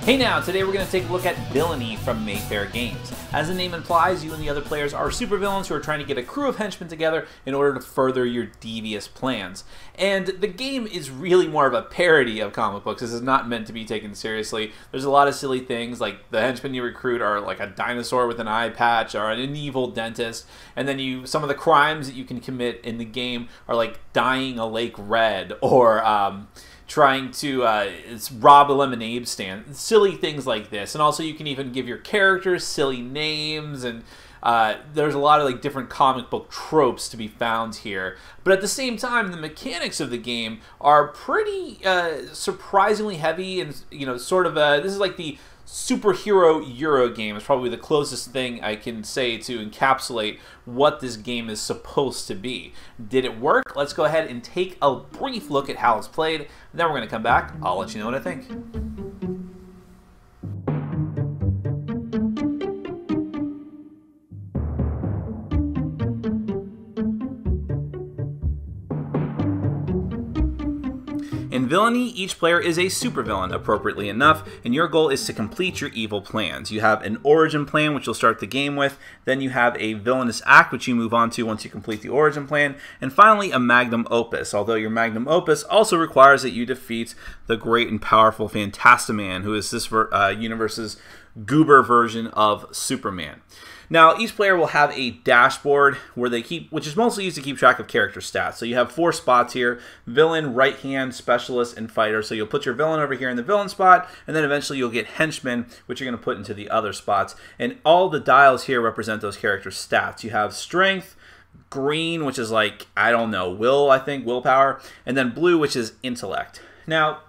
Hey now, today we're going to take a look at Villany from Mayfair Games. As the name implies, you and the other players are supervillains who are trying to get a crew of henchmen together in order to further your devious plans. And the game is really more of a parody of comic books. This is not meant to be taken seriously. There's a lot of silly things, like the henchmen you recruit are like a dinosaur with an eye patch or an evil dentist, and then some of the crimes that you can commit in the game are like dyeing a lake red or trying to rob a lemonade stand, silly things like this. And also you can even give your characters silly names, and there's a lot of like different comic book tropes to be found here. But at the same time, the mechanics of the game are pretty surprisingly heavy, and sort of this is like the superhero Euro game is probably the closest thing I can say to encapsulate what this game is supposed to be. Did it work? Let's go ahead and take a brief look at how it's played, and then we're going to come back. I'll let you know what I think. In Villany, each player is a supervillain, appropriately enough, and your goal is to complete your evil plans. You have an origin plan, which you'll start the game with, then you have a villainous act, which you move on to once you complete the origin plan, and finally a magnum opus, although your magnum opus also requires that you defeat the great and powerful Fantastiman, who is this universe's goober version of Superman. Now, each player will have a dashboard where which is mostly used to keep track of character stats. So you have 4 spots here: villain, right hand, specialist, and fighter. So you'll put your villain over here in the villain spot, and then eventually you'll get henchmen, which you're going to put into the other spots. And all the dials here represent those character stats. You have strength, green, which is like, I don't know, willpower, and then blue, which is intellect. Now,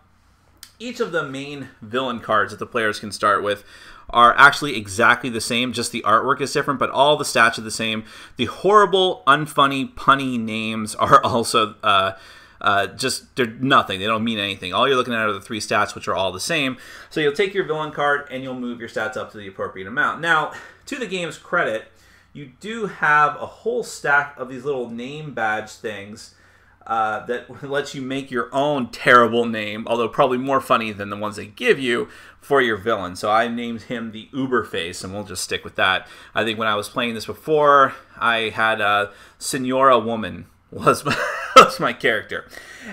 each of the main villain cards that the players can start with are actually exactly the same, just the artwork is different, but all the stats are the same. The horrible, unfunny, punny names are also they're nothing. They don't mean anything. All you're looking at are the 3 stats, which are all the same. So you'll take your villain card and you'll move your stats up to the appropriate amount. Now, to the game's credit, you do have a whole stack of these little name badge things that lets you make your own terrible name, although probably more funny than the ones they give you for your villain. So I named him the Uberface, and we'll just stick with that. I think when I was playing this before, I had Senora Woman was my character.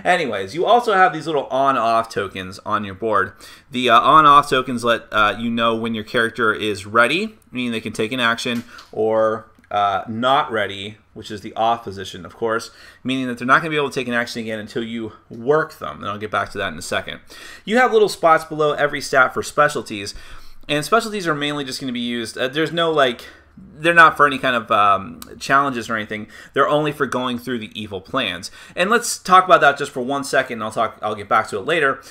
Anyways, you also have these little on-off tokens on your board. The on-off tokens let you know when your character is ready, meaning they can take an action, or not ready, which is the off position, of course, meaning that they're not going to be able to take an action again until you work them, and I'll get back to that in a second. You have little spots below every stat for specialties, and specialties are mainly just going to be used, there's no they're not for any kind of challenges or anything. They're only for going through the evil plans. And let's talk about that just for 1 second, and I'll get back to it later.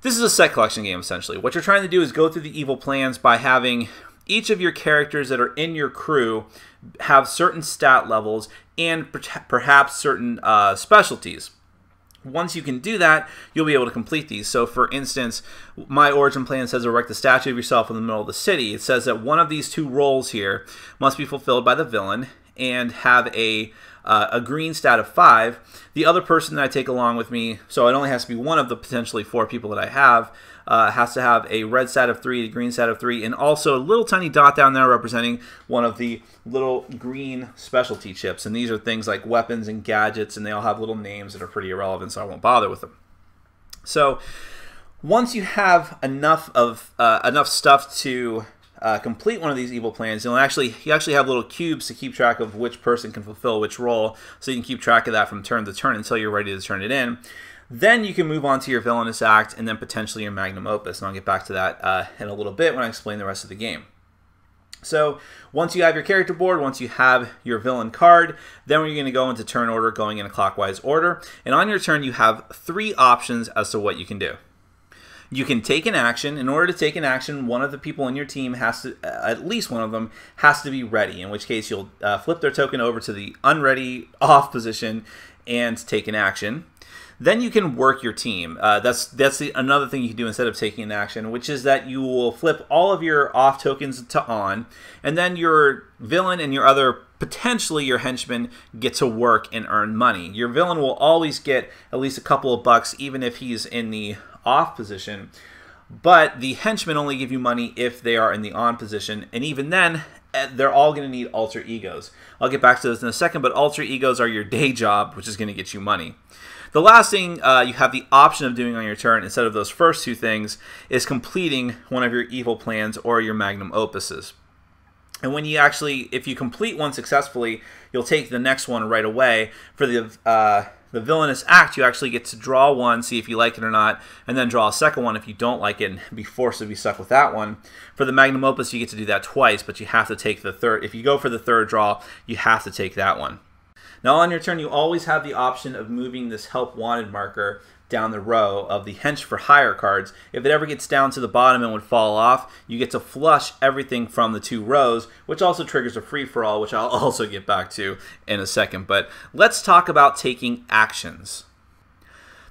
This is a set collection game, essentially. What you're trying to do is go through the evil plans by having each of your characters that are in your crew have certain stat levels and perhaps certain specialties. Once you can do that, you'll be able to complete these. So for instance, my origin plan says erect a statue of yourself in the middle of the city. It says that one of these 2 roles here must be fulfilled by the villain and have a green stat of 5. The other person that I take along with me, so it only has to be one of the potentially 4 people that I have, has to have a red stat of 3, a green stat of 3, and also a little tiny dot down there representing one of the little green specialty chips. And these are things like weapons and gadgets, and they all have little names that are pretty irrelevant, so I won't bother with them. So once you have enough stuff to complete one of these evil plans, you actually have little cubes to keep track of which person can fulfill which role, so you can keep track of that from turn to turn until you're ready to turn it in. Then you can move on to your villainous act and then potentially your magnum opus, and I'll get back to that in a little bit when I explain the rest of the game. So once you have your character board, once you have your villain card, then we're going to go into turn order, going in a clockwise order, and on your turn you have 3 options as to what you can do. You can take an action. In order to take an action, one of the people in your team has to, at least one of them, has to be ready, in which case you'll flip their token over to the unready off position and take an action. Then you can work your team. That's another thing you can do instead of taking an action, which is that you will flip all of your off tokens to on, and then your villain and your other, potentially your henchmen, get to work and earn money. Your villain will always get at least a couple of bucks, even if he's in the off position. but the henchmen only give you money if they are in the on position, and even then, they're all going to need alter egos. I'll get back to those in a second, but alter egos are your day job, which is going to get you money. The last thing you have the option of doing on your turn, instead of those first two things, is completing one of your evil plans or your magnum opuses. And when you actually, if you complete one successfully, you'll take the next one right away. For the villainous act, you actually get to draw one, see if you like it or not, and then draw a second one if you don't like it and be forced to be stuck with that one. For the magnum opus, you get to do that twice, but you have to take the third. If you go for the third draw, you have to take that one. Now on your turn, you always have the option of moving this help wanted marker down the row of the hench for hire cards. If it ever gets down to the bottom and would fall off, you get to flush everything from the two rows, which also triggers a free-for-all, which I'll also get back to in a second. But let's talk about taking actions.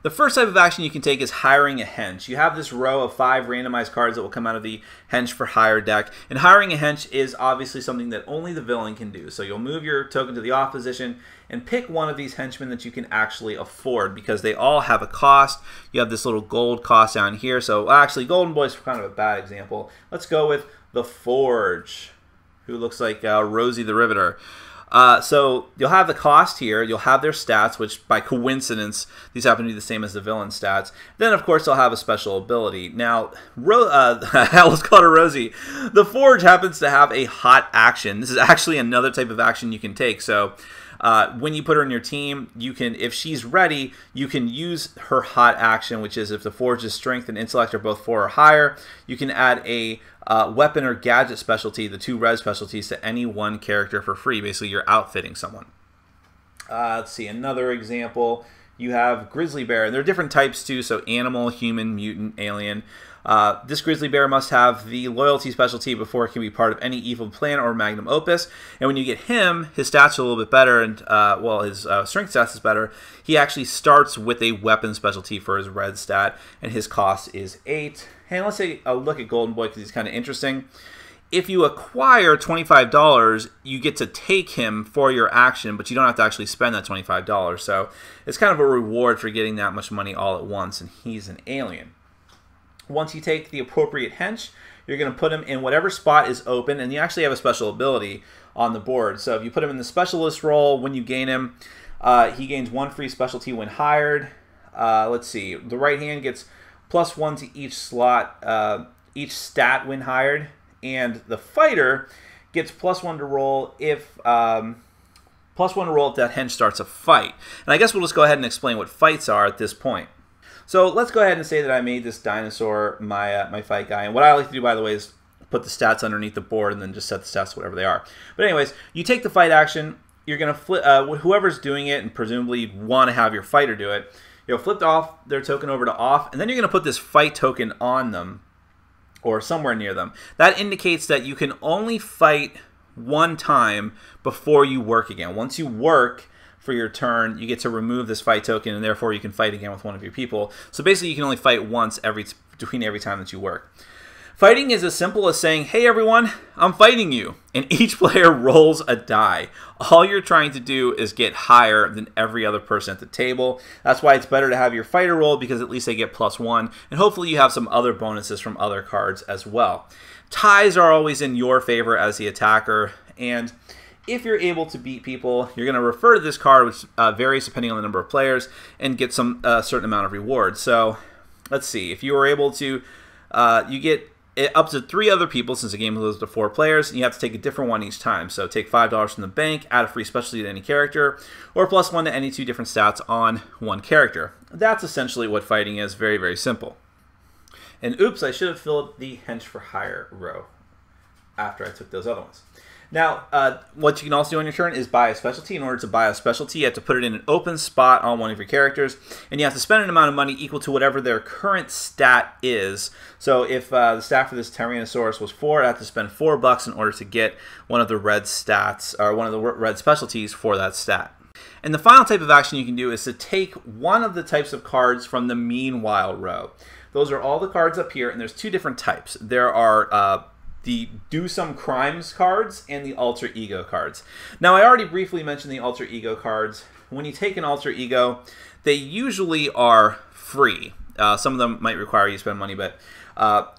The first type of action you can take is hiring a hench. You have this row of 5 randomized cards that will come out of the hench for hire deck, and hiring a hench is obviously something that only the villain can do. So you'll move your token to the off position and pick one of these henchmen that you can actually afford, because they all have a cost. You have this little gold cost down here. So actually, Golden Boy's kind of a bad example. Let's go with the Forge, who looks like Rosie the Riveter. So you'll have the cost here, you'll have their stats, which by coincidence, these happen to be the same as the villain stats. Then, of course, they'll have a special ability. Now, let's call it a Rosie. The Forge happens to have a hot action. This is actually another type of action you can take. So when you put her in your team, you can, if she's ready, you can use her hot action, which is if the Forge's strength and intellect are both 4 or higher, you can add a weapon or gadget specialty, the 2 res specialties, to any one character for free. Basically, you're outfitting someone. Let's see, another example. You have Grizzly Bear, and there are different types too, so animal, human, mutant, alien. This Grizzly Bear must have the loyalty specialty before it can be part of any evil plan or magnum opus. And when you get him, his stats are a little bit better, and well, his strength stats is better. He actually starts with a weapon specialty for his red stat, and his cost is 8. And let's take a look at Golden Boy because he's kind of interesting. If you acquire $25, you get to take him for your action, but you don't have to actually spend that $25. So it's kind of a reward for getting that much money all at once, and he's an alien. Once you take the appropriate hench, you're going to put him in whatever spot is open, and you actually have a special ability on the board. So if you put him in the specialist role, when you gain him, he gains 1 free specialty when hired. Let's see, the right hand gets +1 to each slot, each stat when hired, and the fighter gets +1 to roll if +1 to roll if that hench starts a fight. And I guess we'll just go ahead and explain what fights are at this point. So let's go ahead and say that I made this dinosaur my fight guy. And what I like to do, by the way, is put the stats underneath the board and then just set the stats to whatever they are. But anyways, you take the fight action. You're going to flip, whoever's doing it, and presumably you'd want to have your fighter do it. You'll flip off their token over to off, and then you're going to put this fight token on them or somewhere near them. That indicates that you can only fight 1 time before you work again. Once you work for your turn, you get to remove this fight token, and therefore you can fight again with one of your people. So basically you can only fight once between every time that you work. Fighting is as simple as saying, hey everyone, I'm fighting you. And each player rolls a die. All you're trying to do is get higher than every other person at the table. That's why it's better to have your fighter roll, because at least they get +1. And hopefully you have some other bonuses from other cards as well. Ties are always in your favor as the attacker. And if you're able to beat people, you're going to refer to this card, which varies depending on the number of players, and get some certain amount of reward. So let's see. If you were able to, you get up to 3 other people, since the game goes to 4 players, and you have to take a different one each time. So take $5 from the bank, add a free specialty to any character, or +1 to any 2 different stats on one character. That's essentially what fighting is. Very, very simple. And oops, I should have filled the hench for hire row after I took those other ones. Now, what you can also do on your turn is buy a specialty. In order to buy a specialty, you have to put it in an open spot on one of your characters, and you have to spend an amount of money equal to whatever their current stat is. So if the stat for this Tyrannosaurus was 4, I have to spend $4 in order to get one of the red stats, or one of the red specialties for that stat. And the final type of action you can do is to take one of the types of cards from the Meanwhile row. Those are all the cards up here, and there's 2 different types. There are the Do Some Crimes cards and the Alter Ego cards. Now, I already briefly mentioned the Alter Ego cards. When you take an Alter Ego, they usually are free. Some of them might require you to spend money, but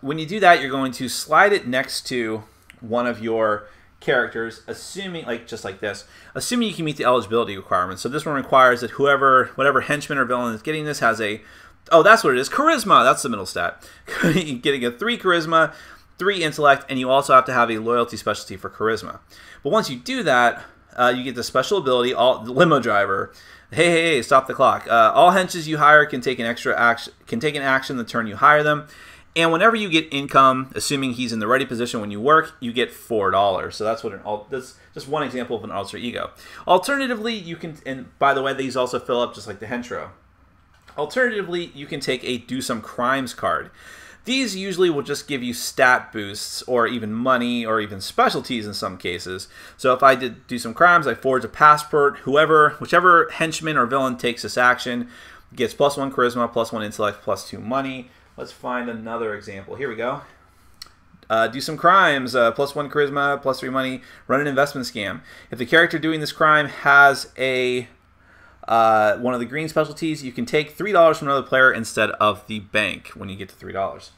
when you do that, you're going to slide it next to one of your characters, assuming, like just like this, assuming you can meet the eligibility requirements. So this one requires that whatever henchman or villain is getting this has a, oh, that's what it is, charisma. That's the middle stat. You're getting a 3 charisma, 3 intellect, and you also have to have a loyalty specialty for charisma. But once you do that, you get the special ability, the limo driver. Hey, stop the clock. All henches you hire can take an action the turn you hire them. And whenever you get income, assuming he's in the ready position when you work, you get $4. So that's that's just one example of an alter ego. Alternatively, you can, and by the way, these also fill up just like the henchro. Alternatively, you can take a do some crimes card. These usually will just give you stat boosts or even money or even specialties in some cases. So if I did do some crimes, I forge a passport. Whichever henchman or villain takes this action gets +1 charisma, +1 intellect, +2 money. Let's find another example. Here we go. Do some crimes, +1 charisma, +3 money, run an investment scam. If the character doing this crime has a one of the green specialties, you can take $3 from another player instead of the bank when you get to $3.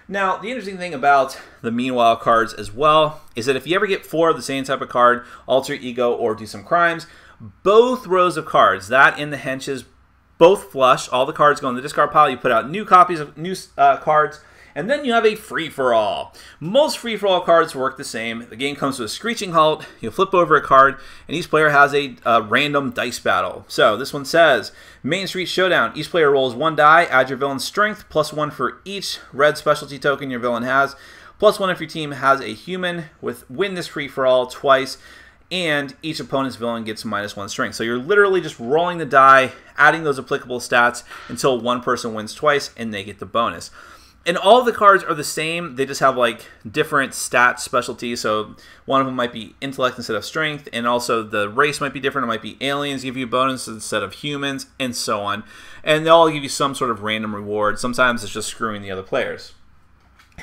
Now, the interesting thing about the Meanwhile cards as well is that if you ever get 4 of the same type of card, Alter Ego or Do Some Crimes, both rows of cards, that and the henches, both flush. All the cards go in the discard pile. You put out new copies of new cards, and then you have a free-for-all. Most free-for-all cards work the same. The game comes to a screeching halt. You flip over a card, and each player has a random dice battle. So this one says, Main Street Showdown. Each player rolls 1 die. Add your villain's strength, +1 for each red specialty token your villain has, +1 if your team has a human. Win this free-for-all twice, and each opponent's villain gets -1 strength. So you're literally just rolling the die, adding those applicable stats until one person wins twice, and they get the bonus. And all the cards are the same. They just have like different stat specialties. So one of them might be intellect instead of strength, and also the race might be different. It might be aliens give you a bonus instead of humans, and so on. And they all give you some sort of random reward. Sometimes it's just screwing the other players.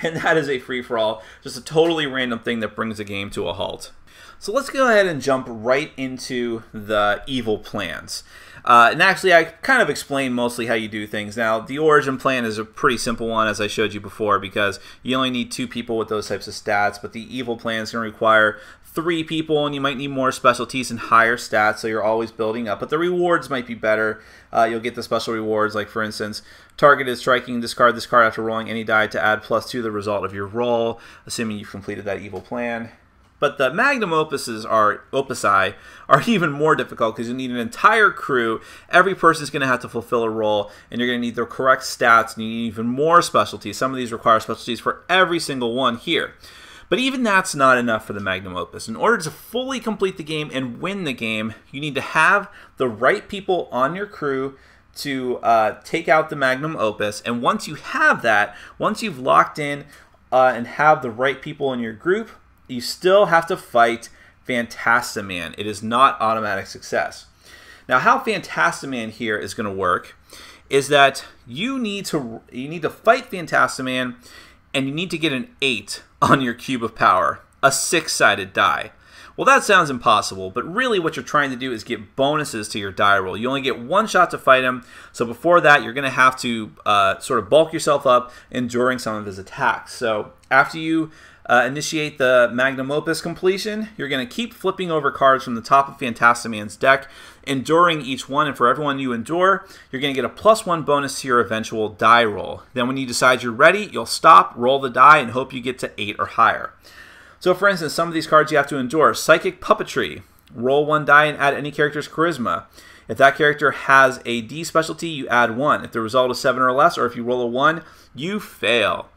And that is a free-for-all, just a totally random thing that brings the game to a halt. So let's go ahead and jump right into the evil plans. And actually, I kind of explained mostly how you do things. Now, the origin plan is a pretty simple one, as I showed you before, because you only need 2 people with those types of stats, but the evil plan is going to require 3 people, and you might need more specialties and higher stats, so you're always building up. But the rewards might be better. You'll get the special rewards, like, for instance, targeted striking, discard this card after rolling any die to add +2 to the result of your roll, assuming you've completed that evil plan. But the magnum opusi are even more difficult because you need an entire crew. Every person is going to have to fulfill a role, and you're going to need the correct stats, and you need even more specialties. Some of these require specialties for every single one here. But even that's not enough for the magnum opus. In order to fully complete the game and win the game, you need to have the right people on your crew to take out the magnum opus. And once you have that, once you've locked in and have the right people in your group, you still have to fight Fantastiman. It is not automatic success. Now, how Fantastiman here is going to work is that you need to fight Fantastiman, and you need to get an 8 on your cube of power, a 6-sided die. Well, that sounds impossible, but really what you're trying to do is get bonuses to your die roll. You only get 1 shot to fight him, so before that, you're going to have to sort of bulk yourself up enduring some of his attacks. So after you initiate the magnum opus completion, you're going to keep flipping over cards from the top of Fantastiman's deck, enduring each one, and for everyone you endure, you're going to get a +1 bonus to your eventual die roll. Then when you decide you're ready, you'll stop, roll the die, and hope you get to 8 or higher. So for instance, some of these cards you have to endure. Psychic Puppetry. Roll 1 die and add any character's charisma. If that character has a D specialty, you add 1. If the result is 7 or less, or if you roll a 1, you fail.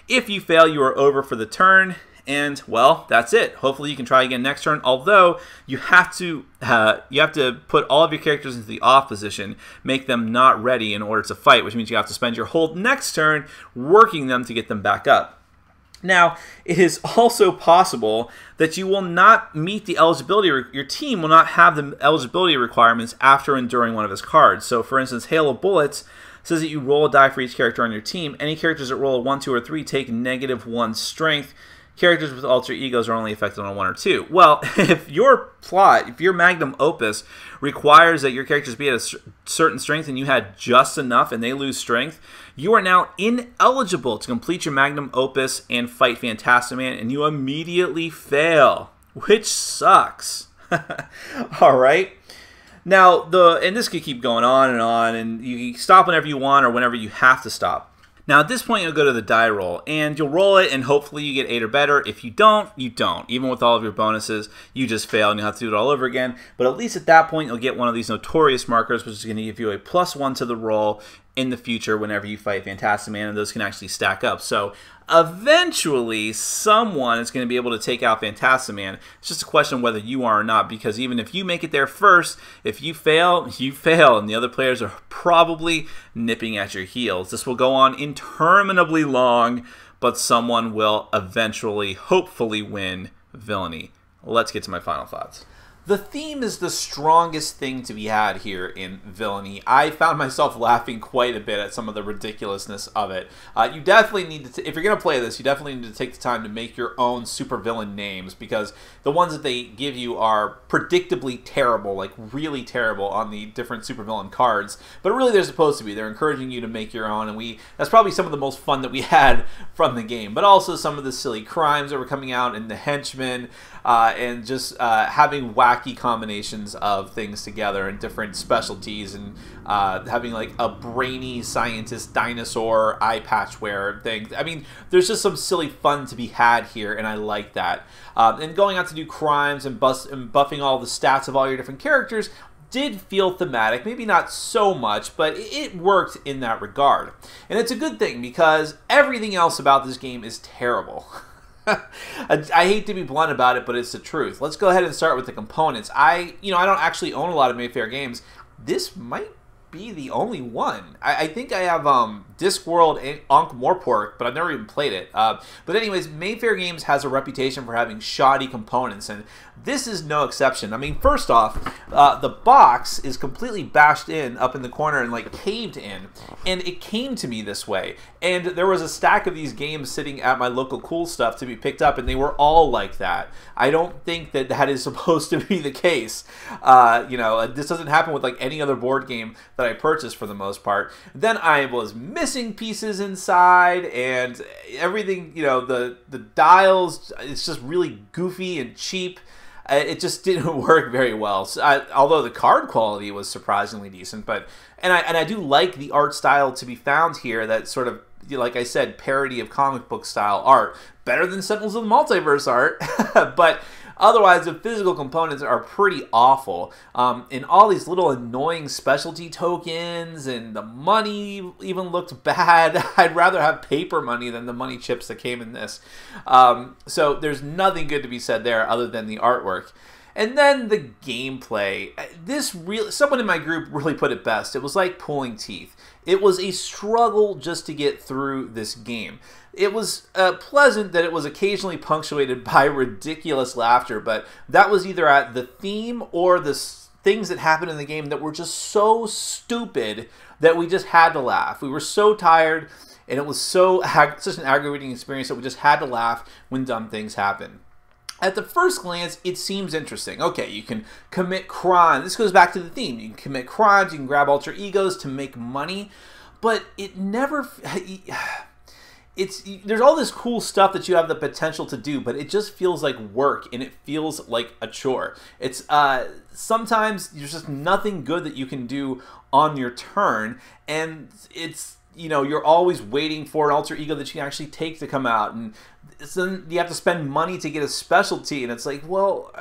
If you fail, you are over for the turn, and, well, that's it. Hopefully you can try again next turn, although you have to put all of your characters into the off position, make them not ready in order to fight, which means you have to spend your whole next turn working them to get them back up. Now, it is also possible that you will not meet the eligibility, your team will not have the eligibility requirements after enduring one of his cards. So, for instance, Hail of Bullets says that you roll a die for each character on your team. Any characters that roll a 1, 2, or 3 take -1 strength. characters with alter egos are only affected on 1 or 2. Well, if your plot, if your magnum opus requires that your characters be at a certain strength and you had just enough and they lose strength, you are now ineligible to complete your magnum opus and fight Fantastiman, and you immediately fail, which sucks. All right. Now, and this could keep going on, and you stop whenever you want or whenever you have to stop. Now, at this point, you'll go to the die roll, and you'll roll it, and hopefully you get 8 or better. If you don't, you don't. Even with all of your bonuses, you just fail, and you'll have to do it all over again. But at least at that point, you'll get one of these notorious markers, which is going to give you a +1 to the roll in the future whenever you fight Fantastiman, and those can actually stack up. So eventually, someone is going to be able to take out Fantastiman. It's just a question of whether you are or not, because even if you make it there first, if you fail, and the other players are probably nipping at your heels. This will go on interminably long, but someone will eventually, hopefully, win Villany. Let's get to my final thoughts. The theme is the strongest thing to be had here in Villany. I found myself laughing quite a bit at some of the ridiculousness of it. You definitely need to, if you're going to play this, you definitely need to take the time to make your own supervillain names, because the ones that they give you are predictably terrible, like really terrible on the different supervillain cards. But really they're supposed to be. They're encouraging you to make your own, and that's probably some of the most fun that we had from the game. But also some of the silly crimes that were coming out in the henchmen, and just having wacky combinations of things together and different specialties, and having like a brainy scientist dinosaur eye patch wear thing. I mean, there's just some silly fun to be had here, and I like that. And going out to do crimes and buffing all the stats of all your different characters did feel thematic, maybe not so much, but it worked in that regard. And it's a good thing, because everything else about this game is terrible. I hate to be blunt about it, but it's the truth. Let's go ahead and start with the components. I don't actually own a lot of Mayfair games. This might be the only one. I think I have Discworld and Ankh-Morpork, but I've never even played it. But anyways, Mayfair Games has a reputation for having shoddy components, and this is no exception. I mean, first off, the box is completely bashed in up in the corner and like caved in, and it came to me this way. And there was a stack of these games sitting at my local Cool Stuff to be picked up, and they were all like that. I don't think that that is supposed to be the case. This doesn't happen with like any other board game that I purchased for the most part. Then I was missing pieces inside, and everything, the dials, it's just really goofy and cheap. It just didn't work very well. So although the card quality was surprisingly decent, and I do like the art style to be found here. That sort of, like I said, parody of comic book style art, better than Sentinels of the Multiverse art. But otherwise, the physical components are pretty awful. And all these little annoying specialty tokens, and the money even looked bad. I'd rather have paper money than the money chips that came in this. So there's nothing good to be said there other than the artwork. And then the gameplay. Someone in my group really put it best. It was like pulling teeth. It was a struggle just to get through this game. It was pleasant that it was occasionally punctuated by ridiculous laughter, but that was either at the theme or the things that happened in the game that were just so stupid that we just had to laugh. We were so tired, and it was such an aggravating experience that we just had to laugh when dumb things happen. At the first glance, it seems interesting. Okay, you can commit crime. This goes back to the theme. You can commit crimes, you can grab alter egos to make money, but it never... There's all this cool stuff that you have the potential to do, but it just feels like work, and it feels like a chore. It's sometimes there's just nothing good that you can do on your turn, and it's, you're always waiting for an alter ego that you can actually take to come out, and so you have to spend money to get a specialty, and it's like, well,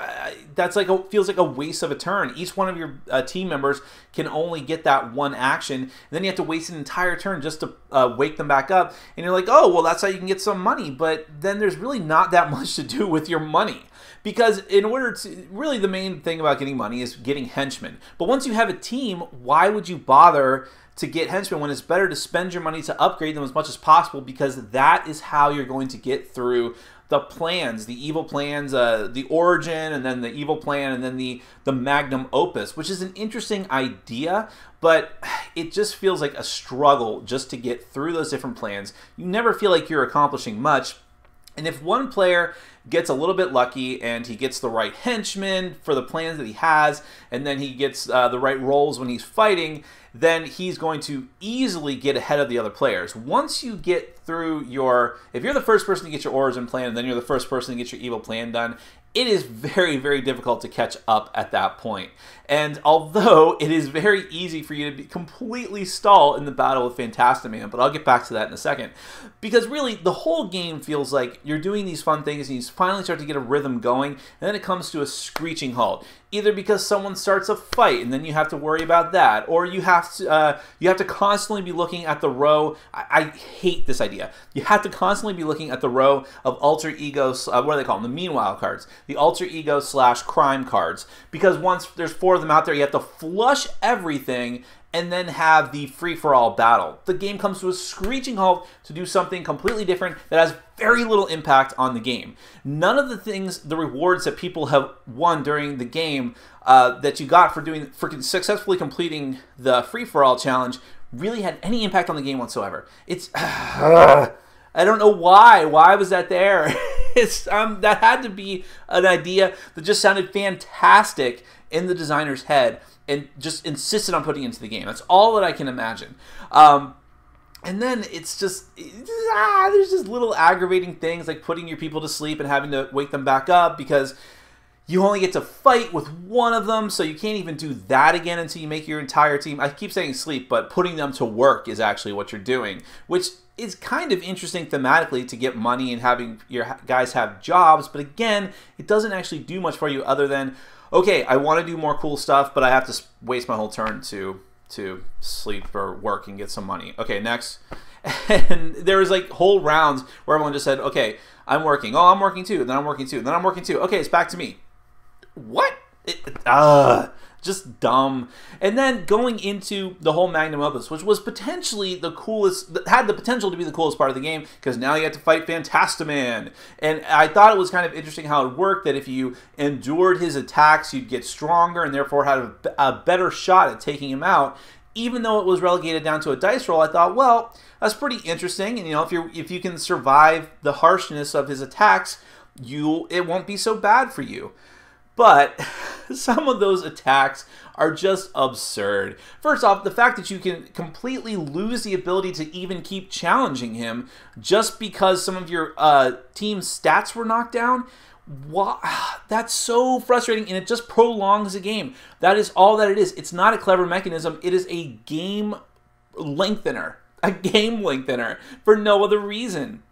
that's like feels like a waste of a turn. Each one of your team members can only get that one action, and then you have to waste an entire turn just to wake them back up, and you're like, oh, well, that's how you can get some money, but then there's really not that much to do with your money. Because in order to, really the main thing about getting money is getting henchmen. But once you have a team, why would you bother to get henchmen when it's better to spend your money to upgrade them as much as possible, because that is how you're going to get through the plans, the evil plans, the origin, and then the evil plan, and then the magnum opus, which is an interesting idea, but it just feels like a struggle just to get through those different plans. You never feel like you're accomplishing much, And if one player gets a little bit lucky and he gets the right henchman for the plans that he has, and then he gets the right rolls when he's fighting, then he's going to easily get ahead of the other players. Once you get through if you're the first person to get your origin plan and then you're the first person to get your evil plan done, it is very, very difficult to catch up at that point. And although it is very easy for you to be completely stall in the battle with Fantastiman, but I'll get back to that in a second, because really the whole game feels like you're doing these fun things and you finally start to get a rhythm going, and then it comes to a screeching halt. Either because someone starts a fight and then you have to worry about that, or you have to constantly be looking at the row. I hate this idea. You have to constantly be looking at the row of alter egos. What do they call them? The meanwhile cards, the alter ego / crime cards. Because once there's 4 of them out there, you have to flush everything and then have the free-for-all battle. The game comes to a screeching halt to do something completely different that has very little impact on the game. None of the rewards that people have won during the game that you got for successfully completing the free-for-all challenge really had any impact on the game whatsoever. It's I don't know why. Why was that there? That had to be an idea that just sounded fantastic in the designer's head, and just insisted on putting into the game. That's all that I can imagine. And then it's just, there's just little aggravating things like putting your people to sleep and having to wake them back up because you only get to fight with one of them, so you can't even do that again until you make your entire team. I keep saying sleep, but putting them to work is actually what you're doing, which is kind of interesting thematically to get money and having your guys have jobs, but again, it doesn't actually do much for you other than, okay, I want to do more cool stuff, but I have to waste my whole turn to sleep or work and get some money. Okay, next. And there was like whole rounds where everyone just said, okay, I'm working. Oh, I'm working too. Then I'm working too. Then I'm working too. Okay, it's back to me. What? Just dumb. And then going into the whole magnum opus, which was potentially the coolest, had the potential to be the coolest part of the game, because now you have to fight Fantastiman. And I thought it was kind of interesting how it worked, that if you endured his attacks, you'd get stronger and therefore had a better shot at taking him out. Even though it was relegated down to a dice roll, I thought, well, that's pretty interesting. And if you can survive the harshness of his attacks, it won't be so bad for you. But some of those attacks are just absurd. First off, the fact that you can completely lose the ability to even keep challenging him just because some of your team's stats were knocked down, that's so frustrating, and it just prolongs the game. That is all that it is. It's not a clever mechanism. It is a game lengthener. A game lengthener for no other reason.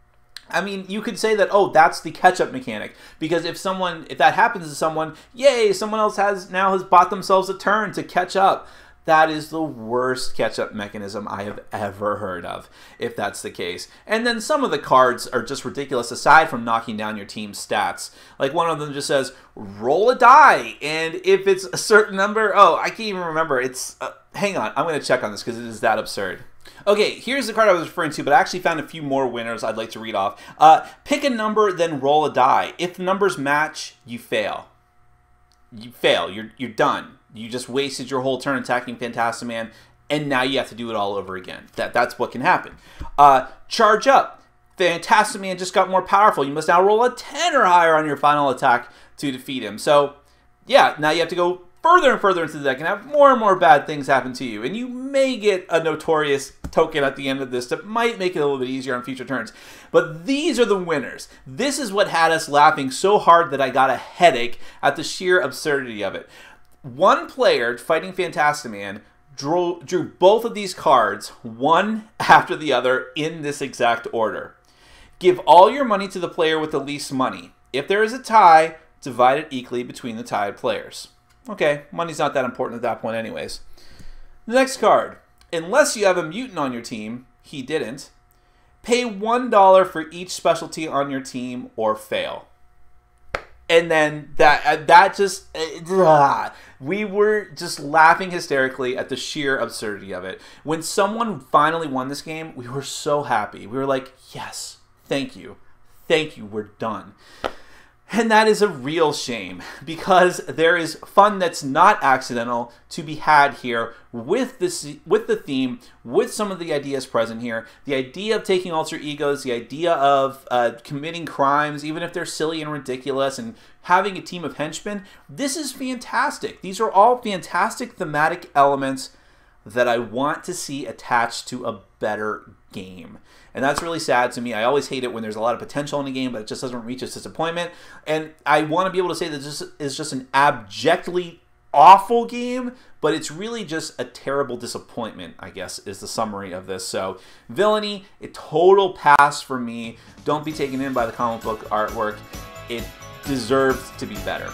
I mean, you could say that, oh, that's the catch-up mechanic, because if that happens to someone, yay, someone else now has bought themselves a turn to catch up. That is the worst catch-up mechanism I have ever heard of, if that's the case. And then some of the cards are just ridiculous, aside from knocking down your team's stats. Like one of them just says, roll a die, and if it's a certain number, oh, I can't even remember. It's, hang on, I'm going to check on this because it is that absurd. Okay, here's the card I was referring to, but I actually found a few more winners I'd like to read off. Pick a number, then roll a die. If the numbers match, you fail. You fail. You're done. You just wasted your whole turn attacking Fantastiman, and now you have to do it all over again. That's what can happen. Charge up. Fantastiman just got more powerful. You must now roll a 10 or higher on your final attack to defeat him. So, yeah, now you have to go further and further into the deck and have more and more bad things happen to you. And you may get a notorious token at the end of this that might make it a little bit easier on future turns. But these are the winners. This is what had us laughing so hard that I got a headache at the sheer absurdity of it. One player fighting Fantastiman drew both of these cards, one after the other, in this exact order. Give all your money to the player with the least money. If there is a tie, divide it equally between the tied players. Okay, money's not that important at that point anyways. The next card. Unless you have a mutant on your team, he didn't, pay $1 for each specialty on your team or fail. And then that just, we were just laughing hysterically at the sheer absurdity of it. When someone finally won this game, we were so happy. We were like, yes, thank you, we're done. And that is a real shame, because there is fun that's not accidental to be had here with the theme, with some of the ideas present here. The idea of taking alter egos, the idea of committing crimes, even if they're silly and ridiculous, and having a team of henchmen. This is fantastic. These are all fantastic thematic elements that I want to see attached to a better game. And that's really sad to me. I always hate it when there's a lot of potential in a game, but it just doesn't reach its disappointment. And I want to be able to say that this is just an abjectly awful game, but it's really just a terrible disappointment, I guess, is the summary of this. So, Villany, a total pass for me. Don't be taken in by the comic book artwork. It deserved to be better.